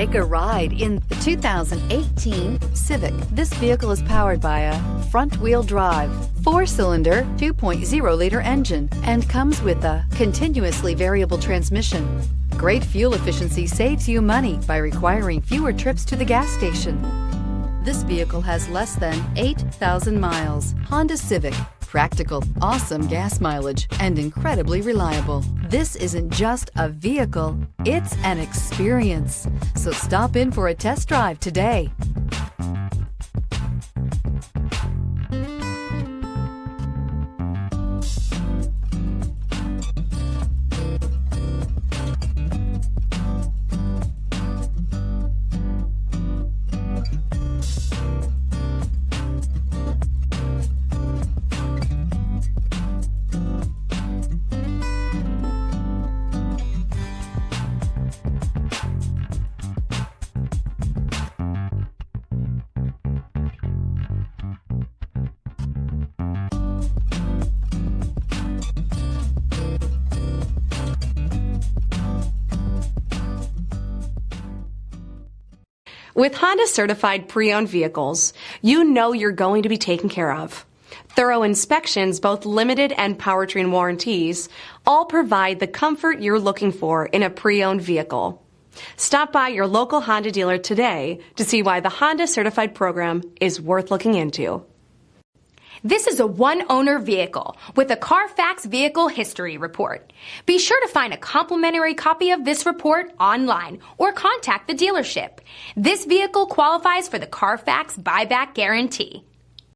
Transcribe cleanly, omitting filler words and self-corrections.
Take a ride in the 2018 Civic. This vehicle is powered by a front-wheel drive, 4-cylinder, 2.0-liter engine, and comes with a continuously variable transmission. Great fuel efficiency saves you money by requiring fewer trips to the gas station. This vehicle has less than 8,000 miles. Honda Civic. Practical, awesome gas mileage, and incredibly reliable. This isn't just a vehicle, it's an experience. So stop in for a test drive today. With Honda certified pre-owned vehicles, you know you're going to be taken care of. Thorough inspections, both limited and powertrain warranties, all provide the comfort you're looking for in a pre-owned vehicle. Stop by your local Honda dealer today to see why the Honda certified program is worth looking into. This is a one-owner vehicle with a Carfax Vehicle History Report. Be sure to find a complimentary copy of this report online or contact the dealership. This vehicle qualifies for the Carfax Buyback Guarantee.